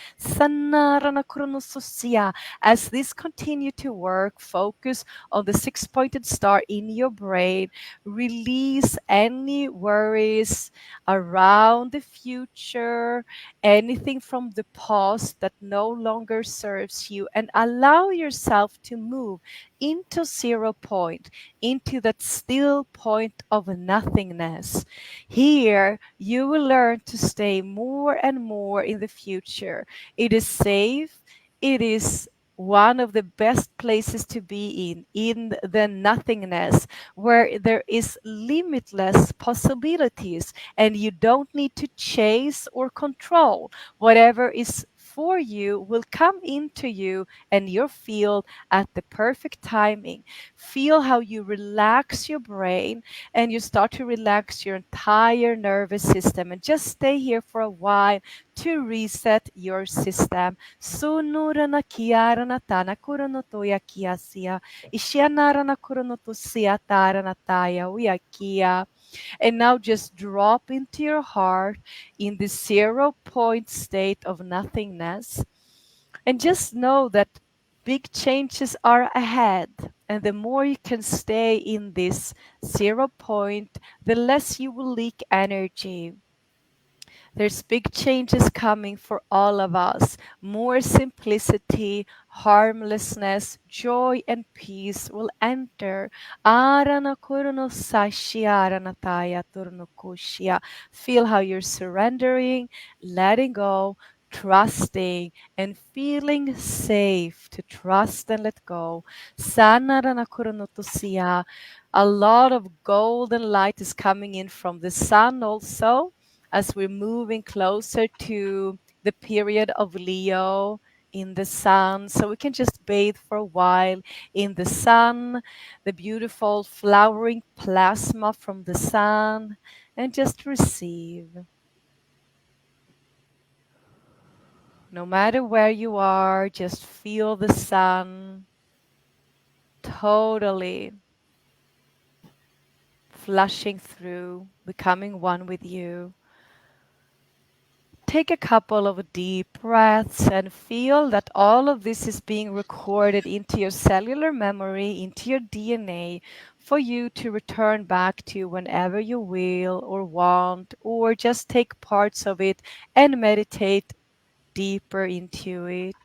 As this continue to work, focus on the six-pointed star in your brain. Release any worries around the future, anything from the past that no longer serves you, and allow yourself to move into 0 point, into that still point of nothingness. Here, you will learn to stay more and more in the future. It is safe. It is one of the best places to be in the nothingness, where there is limitless possibilities, and you don't need to chase or control. Whatever is for you will come into you and your field at the perfect timing. Feel how you relax your brain and you start to relax your entire nervous system, and just stay here for a while to reset your system. Sunurana kiarana tana kuronotoya kiasia. Ishianarana kuronotosia tarana taya uyakia. And now just drop into your heart in the 0 point state of nothingness. And just know that big changes are ahead. And the more you can stay in this 0 point, the less you will leak energy. There's big changes coming for all of us. More simplicity, harmlessness, joy, and peace will enter. Arana kuruno sashi arana taya turno kushia. Feel how you're surrendering, letting go, trusting, and feeling safe to trust and let go. Sanarana kuruno tusia. A lot of golden light is coming in from the sun also, as we're moving closer to the period of Leo in the sun. So we can just bathe for a while in the sun, the beautiful flowering plasma from the sun, and just receive. No matter where you are, just feel the sun totally flushing through, becoming one with you. Take a couple of deep breaths and feel that all of this is being recorded into your cellular memory, into your DNA, for you to return back to whenever you will or want, or just take parts of it and meditate deeper into it.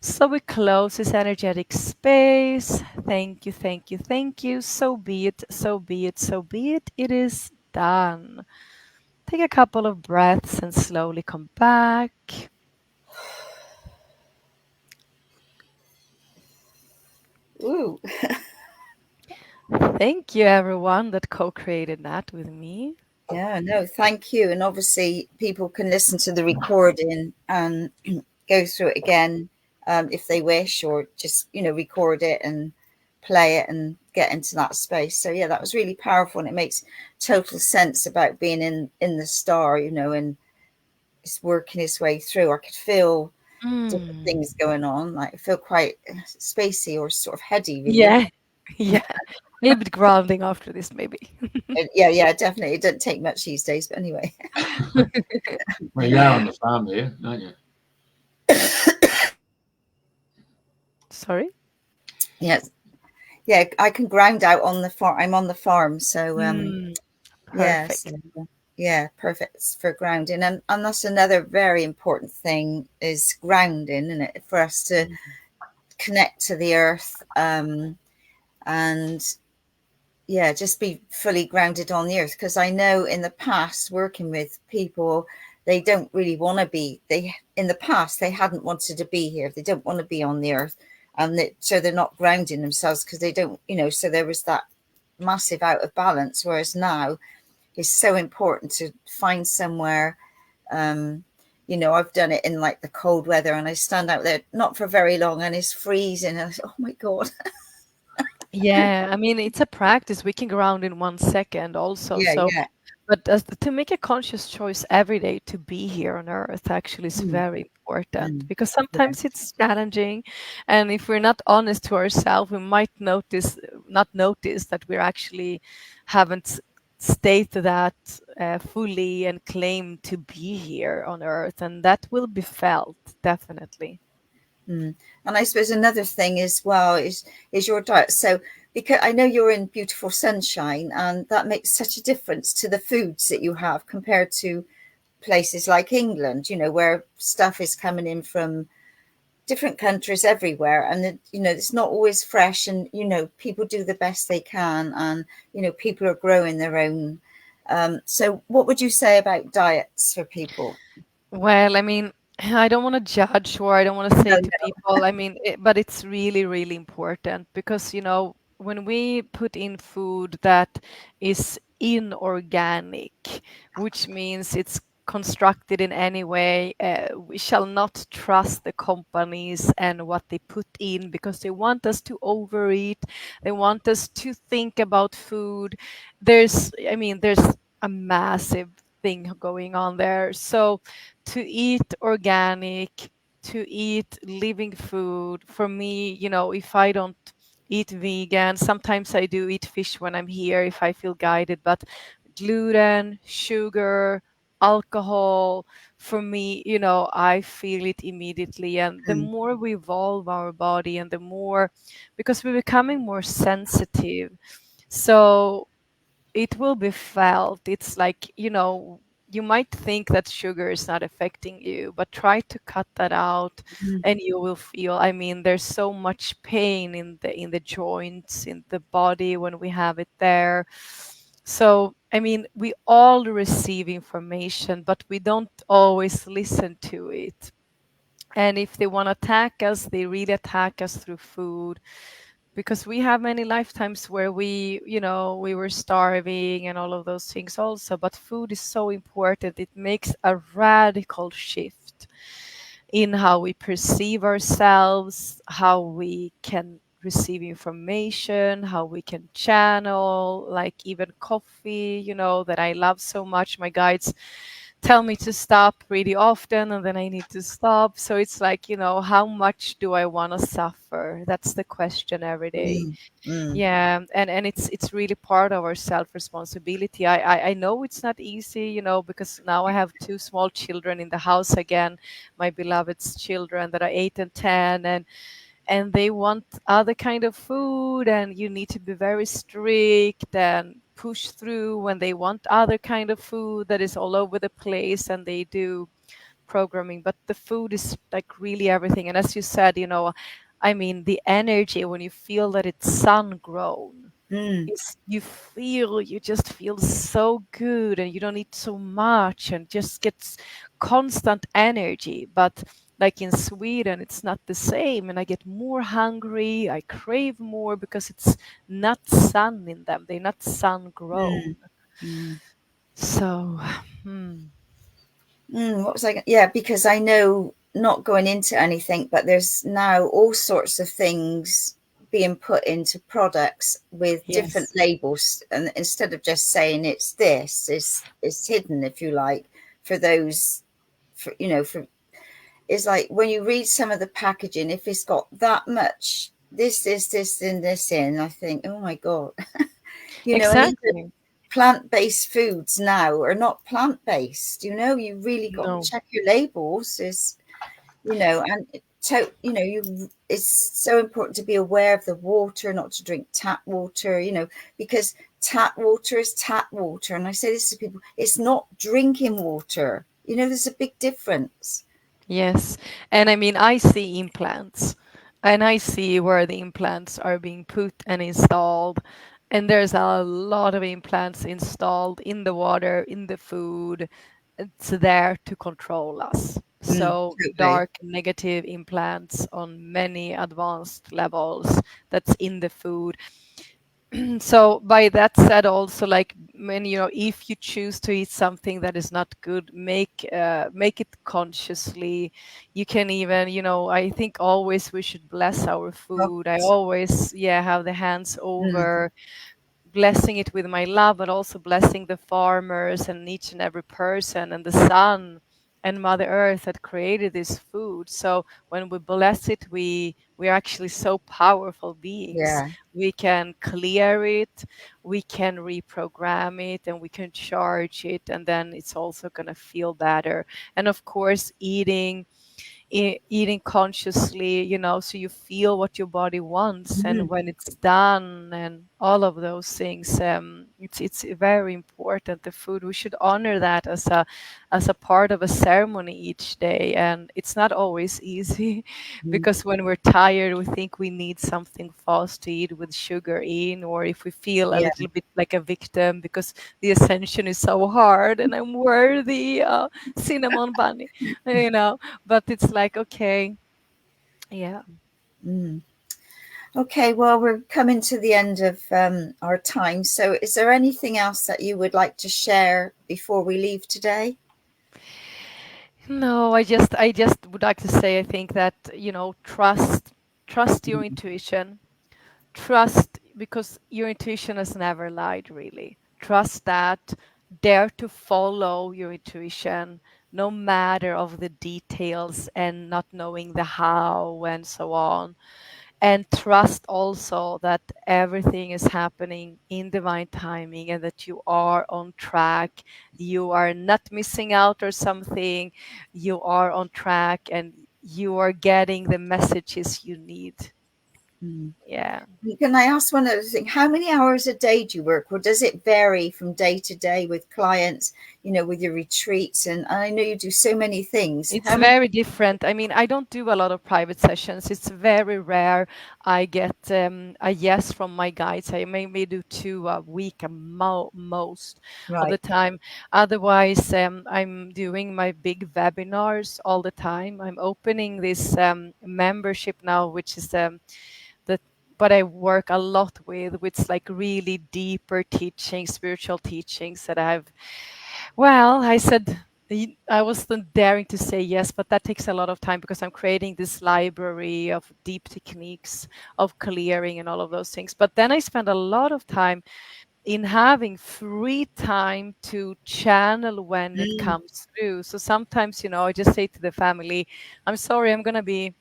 So we close this energetic space. Thank you, thank you, thank you. So be it, so be it, so be it. It is done. Take a couple of breaths and slowly come back. Ooh. Thank you, everyone that co-created that with me. Yeah, no, thank you. And obviously, people can listen to the recording and go through it again if they wish, or just, record it and play it and get into that space. So, yeah, that was really powerful. And it makes total sense about being in the star, and it's working its way through. I could feel different things going on. Like, I feel quite spacey or sort of heady, really. Yeah, yeah. A little bit grounding after this, maybe. Yeah, definitely. It doesn't take much these days, but anyway. Well, you are on the farm there, aren't you? Sorry? Yes. Yeah, I can ground out on the farm. I'm on the farm, so Perfect. yeah, perfect for grounding. And that's another very important thing, is grounding, isn't it? For us to connect to the earth, and yeah, just be fully grounded on the earth. Because I know in the past, working with people, they don't really want to be. In the past, they hadn't wanted to be here. They don't want to be on the earth, and so they're not grounding themselves because they don't, So there was that massive out of balance. Whereas now, it's so important to find somewhere. I've done it in like the cold weather, and I stand out there not for very long, and it's freezing, and I say, oh my god. Yeah, I mean, it's a practice. We can ground in 1 second also. Yeah, So yeah. But to make a conscious choice every day to be here on earth actually is Mm, very important, mm, because yeah. sometimes it's challenging, and if we're not honest to ourselves, we might not notice that we're actually haven't stated that fully and claim to be here on earth, and that will be felt definitely. Mm. And I suppose another thing as well is your diet. So because I know you're in beautiful sunshine, and that makes such a difference to the foods that you have compared to places like England, where stuff is coming in from different countries everywhere, and it's not always fresh, and people do the best they can, and people are growing their own. So what would you say about diets for people? Well, I mean, I don't want to judge, or I don't want to say No, to people, I mean, but it's really, really important, because, when we put in food that is inorganic, which means it's constructed in any way, we shall not trust the companies and what they put in, because they want us to overeat. They want us to think about food. There's a massive thing going on there. So, to eat organic, to eat living food. For me, if I don't eat vegan, sometimes I do eat fish when I'm here if I feel guided, but gluten, sugar, alcohol, for me, I feel it immediately. And the mm, more we evolve our body, and the more, because we're becoming more sensitive. So it will be felt. It's like, you might think that sugar is not affecting you, but try to cut that out, mm, and you will feel, I mean, there's so much pain in the joints, in the body when we have it there. So, I mean, we all receive information, but we don't always listen to it. And if they want to attack us, they really attack us through food, because we have many lifetimes where we were starving and all of those things also. But food is so important. It makes a radical shift in how we perceive ourselves, how we can receive information, how we can channel, like even coffee, that I love so much. My guides tell me to stop really often, and then I need to stop. So it's like, how much do I want to suffer? That's the question every day. mm, mm, Yeah, and it's really part of our self responsibility. I know it's not easy, because now I have two small children in the house again, my beloved's children that are 8 and 10, and they want other kind of food, and you need to be very strict and push through when they want other kind of food that is all over the place, and they do programming. But the food is like really everything. And as you said, I mean, the energy when you feel that it's sun grown, mm, is you just feel so good, and you don't eat so much, and just gets constant energy. But like in Sweden, it's not the same, and I get more hungry, I crave more, because it's not sun in them, they're not sun grown. mm, mm. So hmm. What was I? Yeah, because I know, not going into anything, but there's now all sorts of things being put into products with different Yes, labels, and instead of just saying it's this, it's hidden, if you like, for those, for it's like when you read some of the packaging, if it's got that much this, and this in, I think, oh my god, and even exactly. plant-based foods now are not plant-based. You really got to No. check your labels. Is and you it's so important to be aware of the water, not to drink tap water, because tap water is tap water, and I say this to people, it's not drinking water. There's a big difference. Yes. And I mean, I see implants, and I see where the implants are being put and installed. And there's a lot of implants installed in the water, in the food. It's there to control us. So, Totally. dark negative implants on many advanced levels that's in the food. So by that said, also, like, when if you choose to eat something that is not good, make it consciously. You can even, I think always we should bless our food. I Focus. always, yeah, have the hands Mm, over, blessing it with my love, but also blessing the farmers and each and every person and the sun and Mother Earth that created this food. So when we bless it, we are actually so powerful beings. Yeah. We can clear it, we can reprogram it, and we can charge it, and then it's also going to feel better. And of course, eating consciously, so you feel what your body wants and Mhm. when it's done and all of those things. It's very important, the food. We should honor that as a part of a ceremony each day, and it's not always easy Mm. because when we're tired we think we need something fast to eat with sugar in, or if we feel a Yeah. little bit like a victim because the ascension is so hard and I'm worthy, cinnamon bunny, you know but it's like, okay, yeah. Mm. Okay, well, we're coming to the end of our time. So, is there anything else that you would like to share before we leave today? No, I just would like to say, I think that, trust your Mm. intuition. Trust, because your intuition has never lied, really. Trust that. Dare to follow your intuition, no matter of the details and not knowing the how and so on. And trust also that everything is happening in divine timing and that you are on track. You are not missing out or something. You are on track and you are getting the messages you need. Mm. Yeah. Can I ask one other thing? How many hours a day do you work, or does it vary from day to day with clients, with your retreats? And I know you do so many things. It's How many? very different. I mean, I don't do a lot of private sessions. It's very rare I get a yes from my guides. I maybe do two a week, most of the Right. time. Otherwise, I'm doing my big webinars all the time. I'm opening this membership now, which is the what I work a lot with, which is like really deeper teachings, spiritual teachings that I said I wasn't daring to say yes, but that takes a lot of time because I'm creating this library of deep techniques of clearing and all of those things. But then I spend a lot of time in having free time to channel when it Mm. comes through. So sometimes, I just say to the family, I'm sorry, I'm gonna be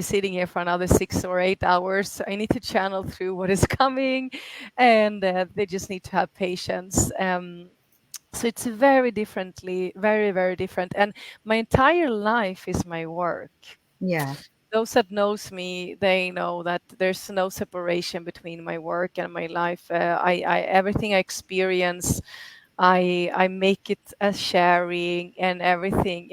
sitting here for another 6 or 8 hours. I need to channel through what is coming, and they just need to have patience. So it's very, very different. And my entire life is my work. Yeah. Those that knows me, they know that there's no separation between my work and my life. I everything I experience, I make it a sharing, and everything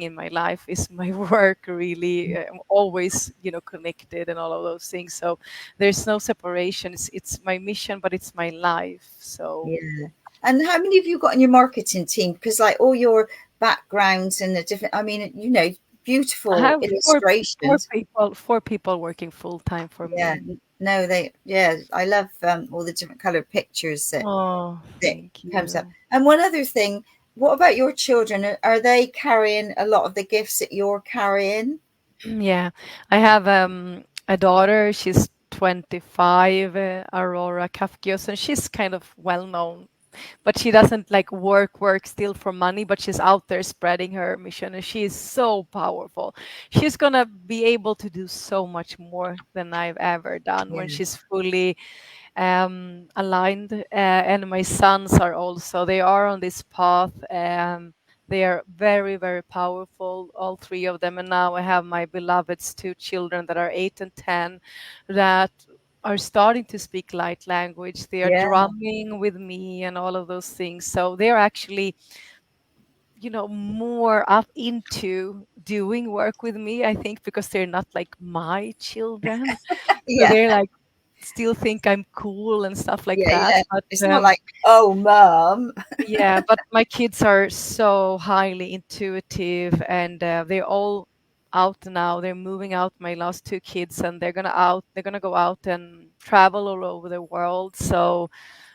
in my life is my work. Really, I'm always connected and all of those things. So there's no separation. It's my mission, but it's my life. So. Yeah. And how many have you got in your marketing team? Because like all your backgrounds and the different, I mean, I beautiful have illustrations. four people working full time for Yeah. me. No, I love all the different colored pictures Oh, that thank comes up. you. And one other thing, what about your children? Are they carrying a lot of the gifts that you're carrying? Yeah, I have a daughter. She's 25, Aurora Kafkios, and she's kind of well known, but she doesn't like work still for money, but she's out there spreading her mission, and she is so powerful. She's gonna be able to do so much more than I've ever done when Yeah. she's fully aligned. And my sons are also, they are on this path. They are very, very powerful, all three of them. And now I have my beloved's two children that are 8 and 10 that are starting to speak light language. They are Yeah. drumming with me and all of those things. So they're actually, more up into doing work with me, I think, because they're not like my children. So Yeah. they're like still think I'm cool and stuff like Yeah. that. Yeah. But It's not like, oh, mom. yeah, but my kids are so highly intuitive, and they're all out now. They're moving out, my last two kids, and they're gonna go out and travel all over the world. So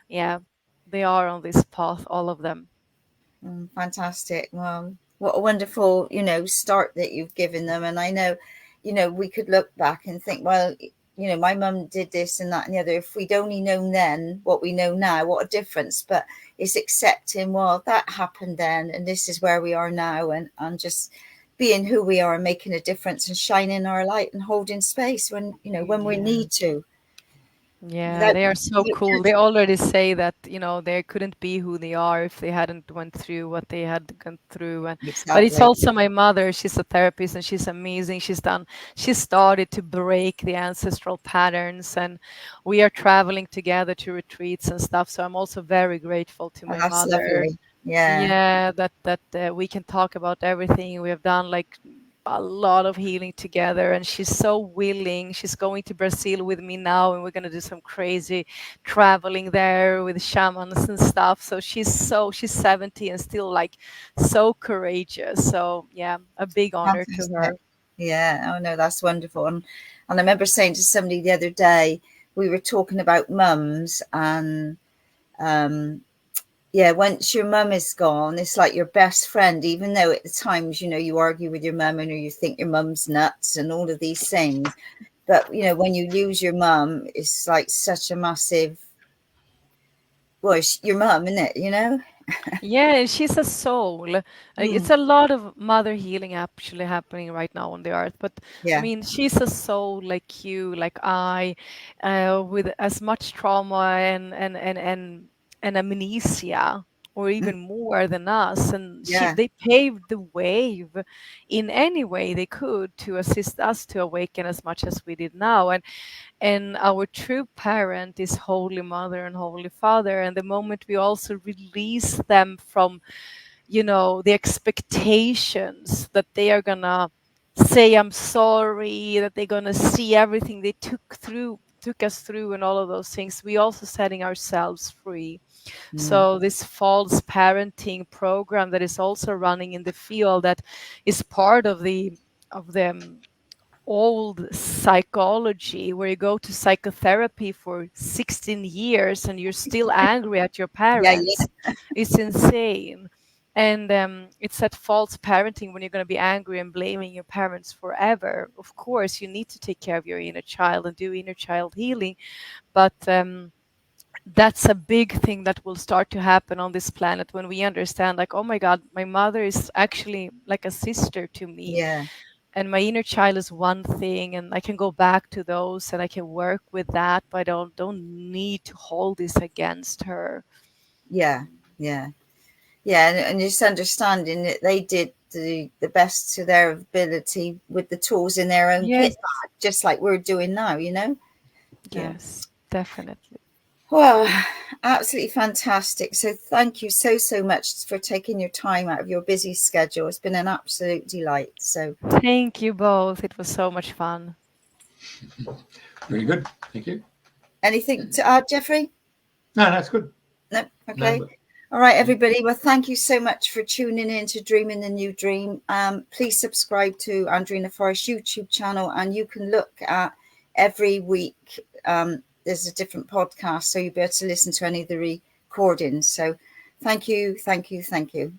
yeah, they are on this path, all of them. Fantastic. Well, what a wonderful, start that you've given them. And I know, we could look back and think, well, you know, my mum did this and that and the other. If we'd only known then what we know now, what a difference. But it's accepting, well, that happened then, and this is where we are now, and just being who we are and making a difference and shining our light and holding space when, you know, when we need to. Yeah, Without, they are so cool. They already say that, you know, they couldn't be who they are if they hadn't went through what they had gone through. And but it's exactly. also my mother. She's a therapist and she's amazing. She started to break the ancestral patterns, and we are traveling together to retreats and stuff. So I'm also very grateful to Oh, my that's mother. lovely. Yeah. Yeah, that we can talk about everything. We have done like a lot of healing together, and she's so willing. She's going to Brazil with me now, and we're going to do some crazy traveling there with shamans and stuff. So she's 70 and still like so courageous. So yeah, a big honor to Fantastic. her. Yeah. Oh no, that's wonderful. And I remember saying to somebody the other day, we were talking about mums, and um, yeah, once your mum is gone, it's like your best friend, even though at the times, you know, you argue with your mum and or you think your mum's nuts and all of these things. But, you know, when you lose your mum, it's like such a massive, well, it's your mum, isn't it? You know? Yeah, and she's a soul. It's Mm, a lot of mother healing actually happening right now on the earth. But I yeah. mean, she's a soul like you, like I, with as much trauma and amnesia, or Mm, even more than us. And yeah. they paved the way in any way they could to assist us to awaken as much as we did now. And our true parent is Holy Mother and Holy Father. And the moment we also release them from, you know, the expectations that they are gonna say I'm sorry, that they're gonna see everything they took us through and all of those things, we also setting ourselves free. Mm, So this false parenting program that is also running in the field, that is part of the old psychology, where you go to psychotherapy for 16 years and you're still angry at your yeah. Yeah. parents. It's insane. And it's that false parenting when you're going to be angry and blaming your parents forever. Of course, you need to take care of your inner child and do inner child healing. But that's a big thing that will start to happen on this planet when we understand, like, oh my God, my mother is actually like a sister to me, Yeah. and my inner child is one thing, and I can go back to those and I can work with that, but I don't need to hold this against her. Yeah. Yeah. Yeah. And just understanding that they did the best to their ability with the tools in their own kit Yes, bag, just like we're doing now, you know? Yeah. yes, definitely. Well, absolutely fantastic. So thank you so, so much for taking your time out of your busy schedule. It's been an absolute delight. So Thank you both. It was so much fun. Very good. Thank you. anything to add, Jeffrey? No, that's good. No? No, Okay. but All right, yeah. everybody. Well, thank you so much for tuning in to Dreaming the New Dream. Please subscribe to Andrina Forrest YouTube channel, and you can look at every week. There's a different podcast, so you'll be able to listen to any of the recordings. So thank you, thank you, thank you.